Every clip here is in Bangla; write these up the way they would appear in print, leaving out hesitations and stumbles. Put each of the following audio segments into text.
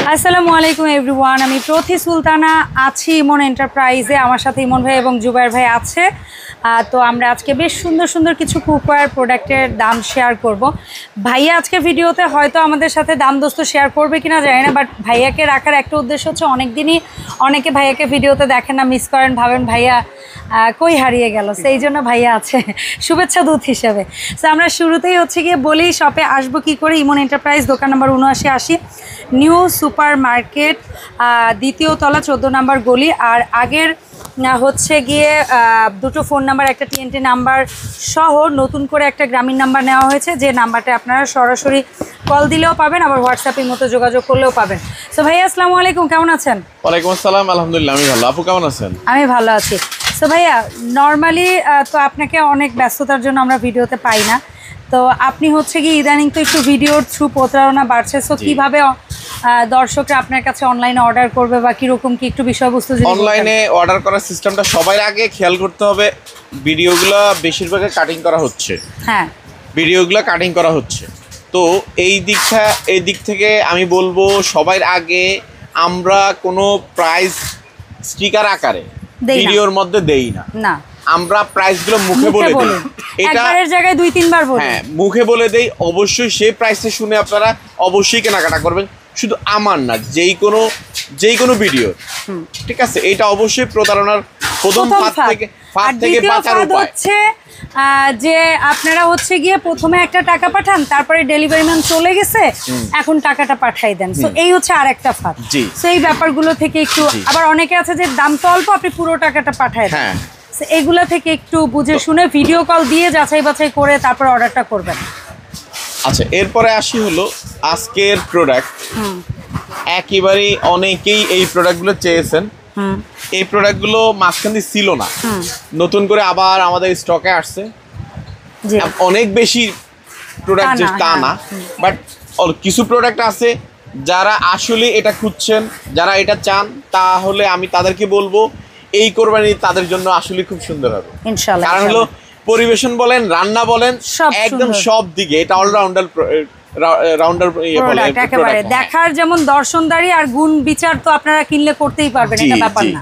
আসসালামু আলাইকুম এভরিওয়ান, আমি প্রথি সুলতানা আছি ইমন এন্টারপ্রাইজে। আমার সাথে ইমন ভাই এবং জুবাইর ভাই আছে। তো আমরা আজকে বেশ সুন্দর সুন্দর কিছু কুকওয়্যার প্রোডাক্টের দাম শেয়ার করব। ভাইয়া আজকে ভিডিওতে হয়তো আমাদের সাথে দাম দোস্ত শেয়ার করবে কিনা জানি না, বাট ভাইয়াকে রাখার একটা উদ্দেশ্য হচ্ছে অনেকদিনই অনেকে ভাইয়াকে ভিডিওতে দেখেন না, মিস করেন, ভাবেন ভাইয়া কই হারিয়ে গেল, সেই জন্য ভাইয়া আছে শুভেচ্ছা দূত হিসেবে। তো আমরা শুরুতেই হচ্ছে গিয়ে বলি শপে আসবো কী করে। ইমন এন্টারপ্রাইজ, দোকান নম্বর 7980, নিউ সুপার মার্কেট, দ্বিতীয় তলা, 14 নম্বর গলি। আর আগের হচ্ছে গিয়ে দুটো ফোন নাম্বার, একটা TNT নাম্বার সহ নতুন করে একটা গ্রামীণ নাম্বার নেওয়া হয়েছে, যে নাম্বারটা আপনারা সরাসরি কল দিলেও পাবেন, আবার হোয়াটসঅ্যাপের মতো যোগাযোগ করলেও পাবেন। তো ভাইয়া আসসালামু আলাইকুম, কেমন আছেন? ওয়ালাইকুম আসসালাম, আলহামদুলিল্লাহ আমি ভালো। আপু কেমন আছেন? আমি ভালো আছি। তো ভাইয়া নর্মালি তো আপনাকে অনেক ব্যস্ততার জন্য আমরা ভিডিওতে পাই না, তো আপনি হচ্ছে কি ইদানিং তো একটু ভিডিওর থ্রু প্রতারণা বাড়ছে, সো কীভাবে দর্শকরা আপনার কাছে অনলাইনে অর্ডার করবে বা কীরকম কি একটু বিষয়বস্তু? অনলাইনে অর্ডার করার সিস্টেমটা সবার আগে খেয়াল করতে হবে। ভিডিওগুলো বেশিরভাগ কাটিং করা হচ্ছে, হ্যাঁ ভিডিওগুলো কাটিং করা হচ্ছে। তো এই দিক থেকে আমি বলবো সবার আগে আমরা কোনো প্রাইস স্টিকার আকারে ভিডিওর মধ্যে দেই না। না, আমরা প্রাইসগুলো মুখে বলে দিই। এটা একবারের জায়গায় 2-3 বার বলি। হ্যাঁ, মুখে বলে দেই। অবশ্যই সেই প্রাইসটা শুনে আপনারা অবশ্যই কেনাকাটা করবেন। শুধু আমার না, যেই কোনো ভিডিও, ঠিক আছে? এটা অবশ্যই প্রতারণার প্রথম ফাঁদ থেকে বাঁচার উপায় হচ্ছে যে আপনারা হচ্ছে গিয়ে প্রথমে একটা টাকা পাঠান, তারপরে ডেলিভারি ম্যান চলে গেছে, এখন টাকাটা পাঠাই দেন। সো এই হচ্ছে আরেকটা ফাঁদ। সো এই ব্যাপারগুলো থেকে একটু, আবার অনেকে আছে যে দাম তো অল্প, আপনি পুরো টাকাটা পাঠায় দেন। এগুলা থেকে একটু বুঝে শুনে ভিডিও কল দিয়ে যাচাই বাছাই করে তারপর অর্ডারটা করবেন। আচ্ছা, এরপরে আসি হলো আজকের প্রোডাক্ট। একেবারেই অনেকেই এই প্রোডাক্টগুলো চেয়েছেন। এই প্রোডাক্টগুলো মাঝখান দিয়ে ছিল না, নতুন করে আবার আমাদের স্টকে আসছে। অনেক বেশি প্রোডাক্ট যে তা না, বাট কিছু প্রোডাক্ট আছে যারা আসলে এটা খুঁজছেন, যারা এটা চান, তাহলে আমি তাদেরকে বলবো এই কোরবানি তাদের জন্য আসলে খুব সুন্দর হবে ইনশাআল্লাহ। কারণ হলো পরিবেশন বলেন, রান্না বলেন, একদম সব দিকে এটা অলরাউন্ডার একেবারে দেখার যেমন দর্শনদারি আর গুণ বিচার তো আপনারা কিনলে করতেই পারবেন, এটা ব্যাপার না।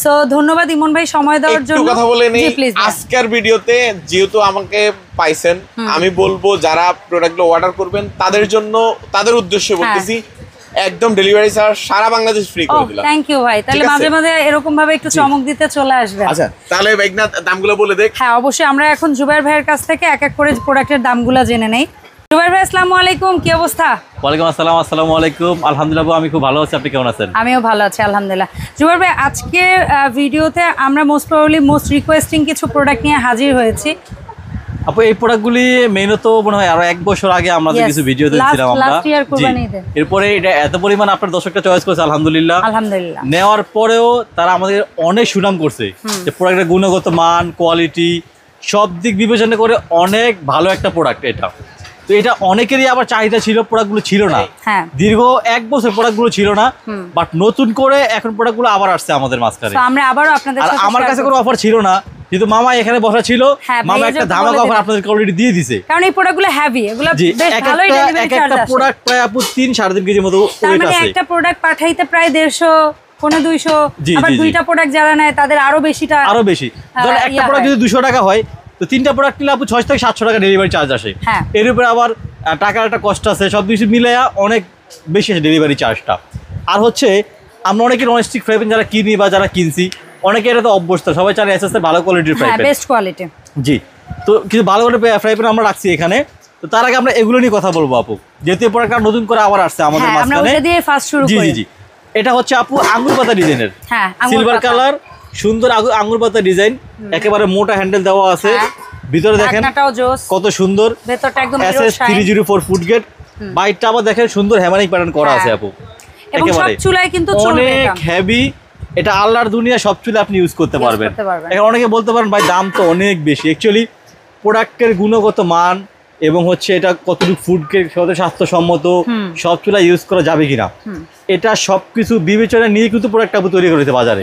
সো ধন্যবাদ ইমন ভাই সময় দেওয়ার জন্য। একটু কথা বলে নেই আজকের ভিডিওতে, যেহেতু আমাকে পাইছেন, আমি বলবো যারা প্রোডাক্টগুলো অর্ডার করবেন তাদের জন্য, তাদের উদ্দেশ্যে বলতেছি, একদম ডেলিভারি চার্জ সারা বাংলাদেশ ফ্রি করে দিলাম। থ্যাংক ইউ ভাই। তাহলে মাঝে মাঝে এরকম ভাবে একটু চমক দিতে চলে আসবেন। আচ্ছা, তাহলে ভাইনা দামগুলো বলে দেখ। হ্যাঁ অবশ্যই, আমরা এখন জুবাইর ভাইয়ের কাছ থেকে এক এক করে প্রোডাক্টের দামগুলো জেনে নেই। জুবাইর ভাই আসসালামু আলাইকুম, কি অবস্থা? ওয়ালাইকুম আসসালাম। আসসালামু আলাইকুম। আলহামদুলিল্লাহ আমি খুব ভালো আছি, আপনি কেমন আছেন? আমিও ভালো আছি আলহামদুলিল্লাহ। জুবাইর ভাই আজকে ভিডিওতে আমরা মোস্ট প্রবাবলি মোস্ট রিকোয়েস্টিং কিছু প্রোডাক্ট নিয়ে হাজির হয়েছি। আপু এই প্রোডাক্টগুলি মেইনত মনে হয় আরো 1 বছর আগে আমাদের কিছু ভিডিও দিয়েছিলাম আমরা। এরপরে এটা এত পরিমাণ আপনার দর্শকরা চয়েস করেছে আলহামদুলিল্লাহ। নেওয়ার পরেও তারা আমাদের অনেক সুনাম করছে যে প্রোডাক্টের গুণগত মান, কোয়ালিটি সব দিক বিবেচনা করে অনেক ভালো একটা প্রোডাক্ট এটা। তো এটা অনেকেরই আবার চাহিদা ছিল, প্রোডাক্টগুলো ছিল না, দীর্ঘ 1 বছর প্রোডাক্টগুলো ছিল না, বাট নতুন করে এখন প্রোডাক্টগুলো আবার আসছে আমাদের মাঝখানে। আমার কাছে কোনো অফার ছিল না, কিন্তু মামা এখানে বসা ছিল, মামা একটা ধামাকা অফার আপনাদেরকে অলরেডি দিয়ে দিয়েছে। কারণ এই প্রোডাক্টগুলো হেভি, এগুলো বেশ ভালোই ডেলিভারি চার্জ আছে। একটা প্রোডাক্ট প্রায় আপু 3-3.5 কেজি মতো ওয়েট আছে। একটা প্রোডাক্ট পাঠাইতে প্রায় 150-200, আবার দুইটা প্রোডাক্ট যারা নেয় তাদের আরো বেশি। ধরেন একটা প্রোডাক্ট যদি 200 টাকা হয়, তো 3টা প্রোডাক্ট নিলে আপু 600 থেকে 700 টাকা ডেলিভারি চার্জ আসে। এর উপরে আবার টাকার একটা কষ্ট আছে, সব কিছু মিলাইয়া অনেক বেশি আছে ডেলিভারি চার্জটা। আর হচ্ছে আমরা অনেকে ননস্টিক ফ্রাই প্যান যারা কিনি বা যারা কিনছি, অনেকে এটা তো অভ্যস্ত, সবাই চান এসএসএ ভালো কোয়ালিটির ফ্রাই প্যান, বেস্ট কোয়ালিটি। জি, তো কিছু ভালো কোয়ালিটির ফ্রাই প্যান আমরা রাখছি এখানে। তো তার আগে আমরা এগুলো নিয়ে কথা বলবো আপু, যেহেতু এই প্রোডাক্টটা নতুন করে আবার আসছে আমাদের মাঝখানে। জি, এটা হচ্ছে আপু আঙ্গুর পাতা ডিজাইনের, সিলভার কালার, সুন্দর আঙ্গুর পাতা ডিজাইন, একেবারে মোটা হ্যান্ডেল দেওয়া আছে। ভিতরে দেখেন কত সুন্দর, SS304 ফুট গেট। বাইকটা আবার দেখেন সুন্দর হ্যামারিং প্যাটার্ন করা আছে আপু, একেবারে অনেক হেভি। এটা আল্লাহর দুনিয়া, সব চুলে আপনি ইউজ করতে পারবেন। এখন অনেকে বলতে পারেন ভাই দাম তো অনেক বেশি। অ্যাকচুয়ালি প্রোডাক্টের গুণগত মান এবং হচ্ছে এটা কতটুকু ফুডকে স্বাস্থ্যসম্মত, সব চুলা ইউজ করা যাবে কিনা, এটা সবকিছু বিবেচনা নিয়ে কিন্তু প্রোডাক্ট আপু তৈরি করেছে বাজারে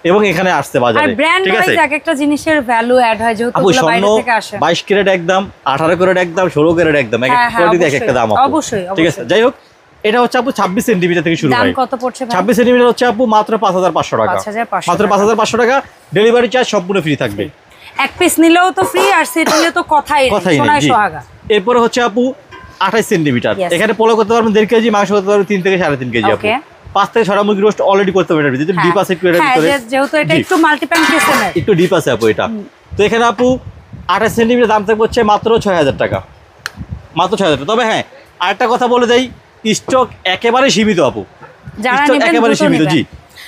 এবং এখানে আসছে বাজারে। ঠিক আছে, একটা জিনিসের ভ্যালু অ্যাড হয়, যেহেতু এগুলো বাইরে থেকে আসে। 22 ক্যারেট একদম, 18 ক্যারেট একদম, 16 ক্যারেট একদম, এক একটা কোয়ালিটি এক একটা দাম অবশ্যই। ঠিক আছে, যাই হোক এটা হচ্ছে আপু 26 সেন্টিমিটার থেকে শুরু দাম হয়। কত পড়ছে ভাই? 26 সেন্টিমিটার হচ্ছে আপু মাত্র 5500 টাকা। 5500 মাত্র 5500 টাকা। ডেলিভারি চার্জ সম্পূর্ণ ফ্রি থাকবে। এক পিস নিলেও তো ফ্রি, আর সেট নিলে তো কথাই কথাই সোনায় নেই। সোহাগা। এরপরে হচ্ছে আপু 28 সেন্টিমিটার। Yes. এখানে পোলো করতে পারবেন 1.5 কেজি, মাংস করতে পারবেন 3 থেকে 3.5 কেজি আপু। Okay. 5 থেকে 6টা মুরগি রোস্ট অলরেডি করতে পারবেন এটার ভিতরে। ডিপ আছে একটু এর হ্যাঁ, ভিতরে। যেহেতু এটা জি। একটু মাল্টিপ্যান কিচেনের। একটু ডিপ আছে আপু এটা। তো এখানে আপু 28 সেন্টিমিটার দাম থাকবে হচ্ছে মাত্র 6000 টাকা। মাত্র 6000 টাকা। তবে হ্যাঁ, আরেকটা কথা বলে দেই, স্টক একেবারে সীমিত আপু। যারা স্টক নেবেন একেবারে দ্রুত সীমিত, নেবেন। জি।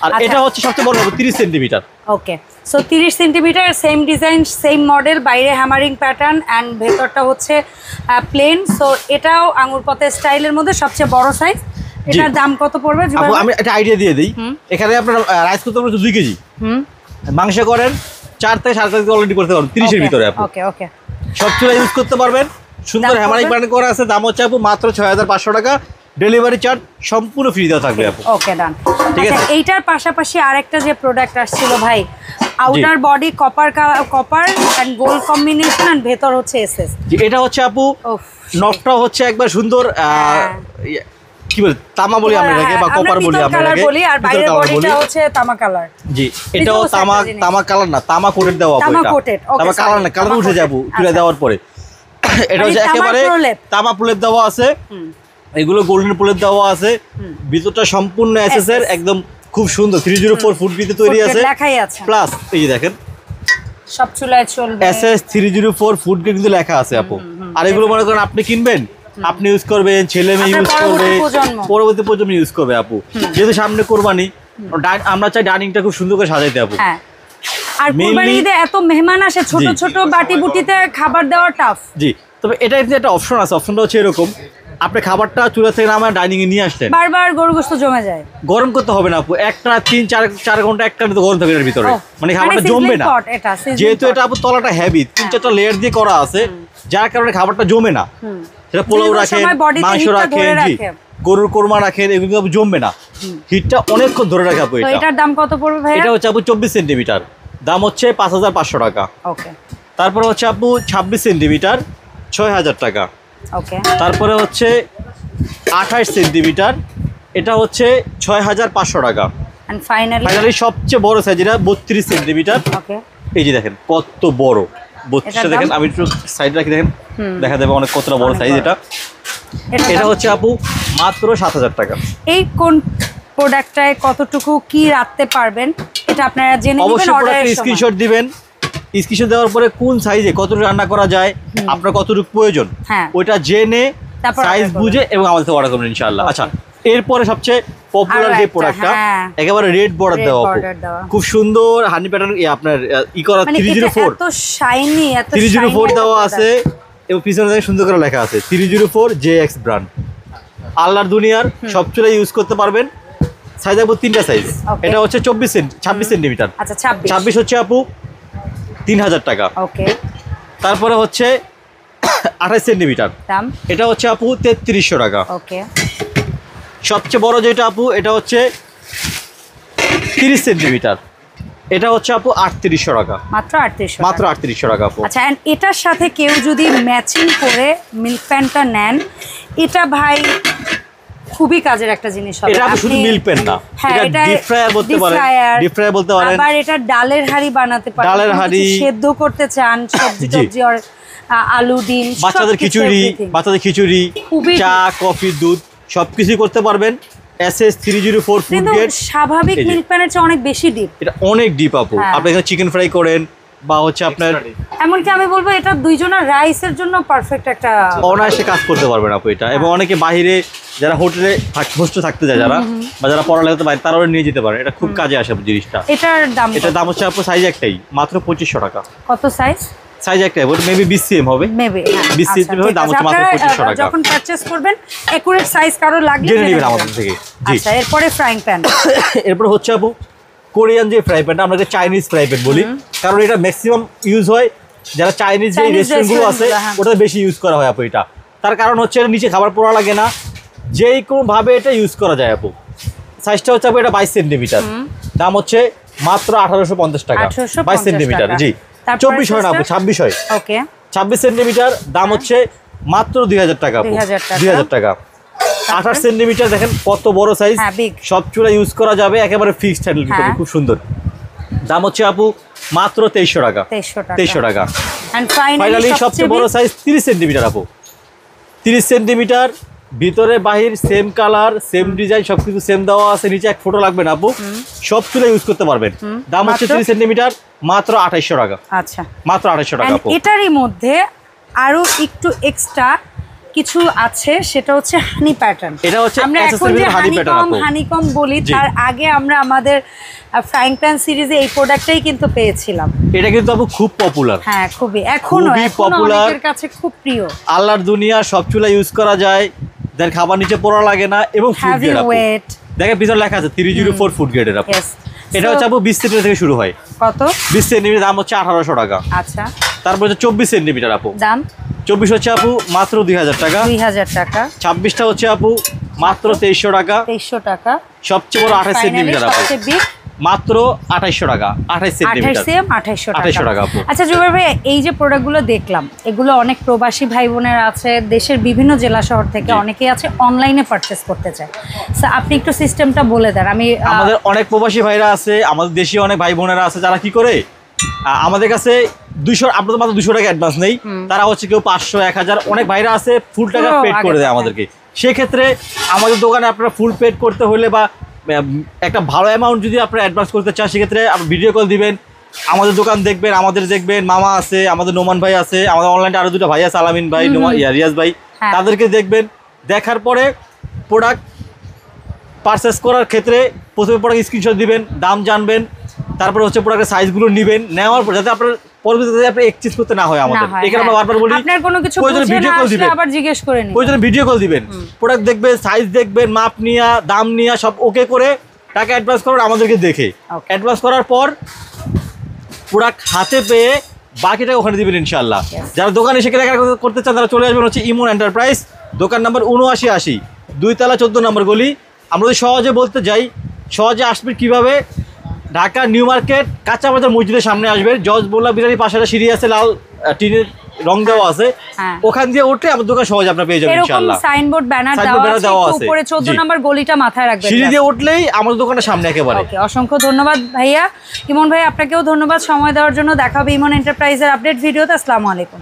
আর আচ্ছা। এটা হচ্ছে সবচেয়ে বড় আপু 30 centimetre. Okay, so 30 centimetre, same design, same model, বাইরে হ্যামারিং প্যাটার্ন অ্যান্ড ভেতরটা হচ্ছে প্লেন। সো এটাও আঙুর পথের স্টাইলের মধ্যে সবচেয়ে বড় সাইজ। এটার দাম কত পড়বে? আপু আমি একটা আইডিয়া দিয়ে দিই। এখানে আপনার রাইস করতে পারবেন 2 কেজি, মাংস করেন 4 থেকে 4.5 কেজি অলরেডি করতে পারবেন 30 এর ভিতরে আপু। ওকে ওকে, সব চুলা ইউজ করতে পারবেন। সুন্দর দাম হ্যামারিং কত? প্যাটার্ন করা আছে। দাম হচ্ছে আপু মাত্র 6500 টাকা। ডেলিভারি চার্জ সম্পূর্ণ ফ্রি দেওয়া থাকবে আপু। ওকে, ডান। ঠিক আচ্ছা, আছে। এইটার পাশাপাশি আরেকটা যে প্রোডাক্ট আসছিল ভাই, outer body copper and gold combination and ভেতর হচ্ছে এসএস। এটা হচ্ছে আপু ওফ, নটটা হচ্ছে একবার সুন্দর কি বলে তামা বলি আমরা এটাকে, বা কপার বলি আমরা কালার এটাকে। বলি, আর পিতল বাইরের কালার বলি। বডিটা হচ্ছে তামা কালার। জি, এটাও Because তামা একটা জিনিস। তামা কালার না, তামা কোটেড দেওয়া আপু তামা এটা। coated, okay, তামা কালার না, sorry, কালার তামা উঠে যাবো coated, তুলে আচ্ছা। দেওয়ার পরে। এটা হচ্ছে তামার একেবারে প্রলেপ। তামা প্রলেপ দেওয়া আছে। এগুলো গোল্ডেন প্রলেপ দেওয়া আছে। ভিতরটা সম্পূর্ণ এসএস এর, একদম খুব সুন্দর 304 ফুট ভিতরে তৈরি আছে। লেখাই আছে, প্লাস এই যে দেখেন সব চুলায় চলবে। এসএস 304 ফুট গ্রেড কিন্তু লেখা আছে আপু। আর এগুলো মনে করেন আপনি কিনবেন, আপনি ইউজ করবেন, ছেলে মেয়ে আপনার ইউজ করবে, পরবর্তী প্রজন্ম। পরবর্তী প্রজন্ম ইউজ করবে আপু। যেহেতু সামনে কোরবানি, আমরা চাই ডাইনিংটা খুব সুন্দর করে সাজাইতে আপু। হ্যাঁ, আর Mainly- কুরবানি ঈদে এত মেহমান আসে, ছোট জি। ছোট বাটি বুটিতে খাবার দেওয়া টাফ। জি, তবে এটা কিন্তু একটা অপশন আছে। অপশনটা হচ্ছে এরকম, আপনি খাবারটা চুলা থেকে আমার ডাইনিং এ নিয়ে আসলেন, বারবার গরু গোশত জমে যায়। গরম করতে হবে না আপু। একটা 3-4 ঘন্টা একটা তো গরম থাকবে এর ভিতরে, ও, মানে খাবারটা sizzling জমবে না। pot এটা, sizzling যেহেতু pot। এটা আপু তলাটা হেভি, 3-4টা লেয়ার দিয়ে করা আছে, যার কারণে খাবারটা জমে না। সেটা পোলাও দীর্ঘ রাখেন, সময় body তে মাংস heat টা রাখেন, ধরে জি, রাখে। গরুর কোরমা রাখেন, এগুলো কিন্তু জমবে না। হিটটা অনেকক্ষণ ধরে রাখে আপু তো এটা। এটার দাম কত পড়বে ভাই? এটা হচ্ছে আপু 24 সেন্টিমিটার, দাম হচ্ছে 5500 টাকা। ওকে তারপরে হচ্ছে আপু 26 সেন্টিমিটার, 6000 টাকা। ওকে, তারপরে হচ্ছে 28 সেন্টিমিটার, এটা হচ্ছে 6500 টাকা। এন্ড ফাইনালি ফাইনালি সবচেয়ে বড় সাইজ এটা 32 সেন্টিমিটার। ওকে, এই যে দেখেন কত বড় 32টা, এটার দেখেন দাম? আমি একটু সাইড রাখি, দেখেন দেখা যাবে অনেক কতটা বড় অনেক সাইজ বড়। এটা। এটার এটা দাম? হচ্ছে আপু মাত্র 7000 টাকা। এই কোন প্রোডাক্টটায় কতটুকু কি রাখতে পারবেন এটা আপনারা জেনে নেবেন অবশ্যই অর্ডারের প্রোডাক্টের সময়। স্ক্রিনশট দিবেন। স্ক্রিনশট দেওয়ার পরে কোন সাইজে কতটুকু রান্না করা যায়, আপনার কতটুকু প্রয়োজন, হ্যাঁ। ওইটা জেনে তারপর সাইজ order করবেন। বুঝে এবং আমাদের অর্ডার করবেন ইনশাআল্লাহ। আচ্ছা, এরপরে সবচেয়ে পপুলার আরো যে একটা, প্রোডাক্টটা, হ্যাঁ। একেবারে রেড বর্ডার Red দেওয়া আপু। border দেওয়া। খুব সুন্দর হানি প্যাটার্ন আপনার করা মানে এটা 304 এত শাইনি, এত 304 দেওয়া আছে এবং পিছনে দেখেন সুন্দর করে লেখা আছে 304 JX ব্র্যান্ড। আল্লাহর দুনিয়ার সব চুলা ইউজ করতে পারবেন। সাইজ আপু 3টা সাইজ। Okay. এটা হচ্ছে 26 সেন্টিমিটার। আচ্ছা 26 26 হচ্ছে আপু 3000 টাকা। ওকে, তারপরে হচ্ছে 28 সেন্টিমিটার, দাম এটা হচ্ছে আপু 3300 টাকা। ওকে, সবচেয়ে বড় যেটা আপু এটা হচ্ছে 30 সেন্টিমিটার, এটা হচ্ছে আপু 3800 টাকা। মাত্র 3800 মাত্র 3800 টাকা আপু। আচ্ছা, এন্ড এটার সাথে কেউ যদি ম্যাচিং করে মিল্ক প্যানটা নেন, এটা ভাই খুবই কাজের একটা জিনিস হবে। এটা আপু শুধু আপনি- মিল্ক পেন না, হ্যাঁ, এটা ডিপ ফ্রায়ার বলতে পারেন, ডিপ ফ্রায়ার বলতে পারেন। আবার এটা ডালের হাঁড়ি বানাতে পারেন, ডালের কোনো হাঁড়ি। কিছু সেদ্ধ করতে চান, সবজি জি। টবজি আর আলু ডিম, বাচ্চাদের সবকিছু, খিচুড়ি, everything। বাচ্চাদের খিচুড়ি, খুবই চা, কফি, দুধ সবকিছু করতে পারবেন। SS 304 ফুড কিন্তু গ্রেড। স্বাভাবিক এই যে। মিল্ক প্যানের চেয়ে অনেক বেশি ডিপ। এটা অনেক ডিপ আপু। হ্যাঁ। আপনি এখানে চিকেন ফ্রাই করেন বা হচ্ছে আপনার এমনকি আমি বলবো এটা দুইজনের রাইসের জন্য পারফেক্ট একটা। অনায়াসে কাজ করতে পারবেন আপু এটা। এবং অনেকে বাইরে যারা হোটেলে হোস্টেল থাকতে যায় যারা, বা যারা পড়ালেখাতে বাইরে, তারাও নিয়ে যেতে পারে। এটা খুব কাজে আসে আপু জিনিসটা। এটার দাম এটার দাম হচ্ছে আপু সাইজ একটাই, মাত্র 2500 টাকা। কত সাইজ? সাইজ একটাই, মেবি 20 cm হবে। মেবি 20 cm হবে, দাম হচ্ছে মাত্র 2500 টাকা। যখন পারচেজ করবেন একুরেট সাইজ কারো লাগলে জেনে জেনে নেবেন নেবেন। আমাদের থেকে। জি। আচ্ছা, এরপরে ফ্রাইং প্যান। এরপর হচ্ছে আপু কোরিয়ান যে ফ্রাই প্যানটা, আমরা চাইনিজ ফ্রাই প্যান বলি, কারণ এটা ম্যাক্সিমাম ইউজ হয় যারা চাইনিজ যে Chinese রেস্টুরেন্টগুলো আছে, restaurant গুলো, হ্যাঁ। ওটাতে বেশি ইউজ করা হয় আপু এটা। তার কারণ হচ্ছে এটা নিচে খাবার পোড়া লাগে না, যেই কোনোভাবে এটা ইউজ করা যায় আপু। সাইজটা হচ্ছে আপু এটা 22 সেন্টিমিটার, দাম হচ্ছে মাত্র 1850 টাকা। 1850 22 সেন্টিমিটার, টাকা। জি। তারপরে 24 হয় না আপু, 26 হয়। ওকে, 26 সেন্টিমিটার, দাম হচ্ছে মাত্র 2000 টাকা আপু। 2000 টাকা। 2000 টাকা। 28 সেন্টিমিটার, দেখেন কত বড় সাইজ। হ্যাঁ, big। সব চুলা ইউজ করা যাবে, একেবারে ফিক্সড হ্যান্ডেল ভিতরে, খুব সুন্দর। দাম হচ্ছে আপু মাত্র 2300 টাকা। 2300 টাকা। এন্ড ফাইনালি সবচেয়ে বড় সাইজ 30 সেন্টিমিটার আপু, 30 সেন্টিমিটার, ভিতরে বাহির সেম কালার, সেম ডিজাইন, সবকিছু সেম দেওয়া আছে। নিচে এক ফটো লাগবে না আপু, সব চুলা ইউজ করতে পারবেন। দাম হচ্ছে 30 সেন্টিমিটার, মাত্র 2800 টাকা। আচ্ছা, মাত্র 2800 টাকা আপু। এটারই মধ্যে আরো একটু এক্সট্রা কিছু আছে, সেটা হচ্ছে হানি প্যাটার্ন। এটা হচ্ছে আমরা এখন যে হানিকম বলি, তার আগে আমরা আমাদের ফ্রাইং প্যান সিরিজে এই প্রোডাক্টটাই কিন্তু পেয়েছিলাম। এটা কিন্তু আপু খুব পপুলার। হ্যাঁ, খুবই, এখনো অনেকের কাছে খুব প্রিয়। আল্লাহর দুনিয়া, সব চুলা ইউজ করা যায়, দেন খাবার নিচে পড়া লাগে না, এবং ফুড গ্রেড আপু। দেখেন পিছনে লেখা আছে 304 ফুড গ্রেডের আপু। এটা হচ্ছে আপু 20 সেন্টিমিটার থেকে শুরু হয়। কত? 20 সেন্টিমিটার দাম হচ্ছে 1800 টাকা। আচ্ছা, তারপর হচ্ছে 24 সেন্টিমিটার আপু, দাম 24 হচ্ছে আপু মাত্র 2000 টাকা। 2000 টাকা। 26টা হচ্ছে আপু মাত্র 2300 টাকা। 2300 টাকা। সবচেয়ে বড় 28 সেন্টিমিটার আপু, মাত্র 2800 টাকা। 28 সেন্টিমিটার, 2800 টাকা আপু। আচ্ছা জুবাইর ভাই, এই যে প্রোডাক্টগুলো দেখলাম, এগুলো অনেক প্রবাসী ভাই বোনেরা আছে, দেশের বিভিন্ন জেলা শহর থেকে অনেকেই আছে, অনলাইনে পারচেজ করতে চায়। সো আপনি একটু সিস্টেমটা বলে দেন। আমাদের অনেক প্রবাসী ভাইরা আছে, আমাদের দেশীয় অনেক ভাই বোনেরা আছে, যারা কি করে আমাদের কাছে 200, আপনাদের মাত্র 200 টাকা অ্যাডভান্স নেই, তারা হচ্ছে কেউ 500, 1000, অনেক ভাইরা আছে ফুল টাকা পেড করে দেয় আমাদেরকে। সেক্ষেত্রে আমাদের দোকানে আপনারা ফুল পেড করতে হলে বা একটা ভালো অ্যামাউন্ট যদি আপনারা অ্যাডভান্স করতে চান, সেক্ষেত্রে আপনি ভিডিও কল দিবেন, আমাদের দোকান দেখবেন, আমাদের দেখবেন, মামা আছে, আমাদের নোমান ভাই আছে, আমাদের অনলাইনে আরো দুটো ভাই আছে, আলামিন ভাই, রিয়াজ ভাই, তাদেরকে দেখবেন। দেখার পরে প্রোডাক্ট পারচেস করার ক্ষেত্রে প্রথমে প্রোডাক্ট স্ক্রিনশট দিবেন, দাম জানবেন, তারপরে হচ্ছে প্রোডাক্টের সাইজগুলো নেবেন, নেওয়ার পর যাতে আপনার পরবর্তীতে আপনি এক্সচেঞ্জ করতে না হয় আমাদের। এখানে আমরা বারবার বলি, আপনার কোনো কিছু প্রয়োজনে ভিডিও কল দিবেন, আবার জিজ্ঞেস করে নিন, প্রয়োজনে ভিডিও কল দিবেন, প্রোডাক্ট দেখবেন, সাইজ দেখবেন, মাপ নিয়া, দাম নিয়া, সব ওকে করে টাকা অ্যাডভান্স করার আমাদেরকে দেখে, অ্যাডভান্স করার পর প্রোডাক্ট হাতে পেয়ে বাকিটা ওখানে দিবেন ইনশাআল্লাহ। যারা দোকানে এসে কেনাকাটা করতে চান, তারা চলে আসবেন হচ্ছে ইমন এন্টারপ্রাইজ, দোকান নাম্বার 7980, 2 তলা 14 নম্বর গলি। আমরা যদি সহজে বলতে যাই, সহজে আসবেন কিভাবে, ঢাকা নিউ মার্কেট কাঁচা বাজার মসজিদের সামনে আসবেন, জজ বোলা বিরিয়ানি পাশে একটা সিঁড়ি আছে, লাল টিনের রং দেওয়া আছে, ওখান দিয়ে উঠে আমাদের দোকান সহজে আপনারা পেয়ে যাবেন ইনশাআল্লাহ। সাইনবোর্ড ব্যানার দেওয়া আছে, উপরে 14 নম্বর গলিটা মাথায় রাখবেন, সিঁড়ি দিয়ে উঠলেই আমাদের দোকানের সামনে একেবারে। ওকে, অসংখ্য ধন্যবাদ ভাইয়া। ইমন ভাই, আপনাকেও ধন্যবাদ সময় দেওয়ার জন্য। দেখা হবে ইমন এন্টারপ্রাইজের আপডেট ভিডিওতে। আসসালামু আলাইকুম।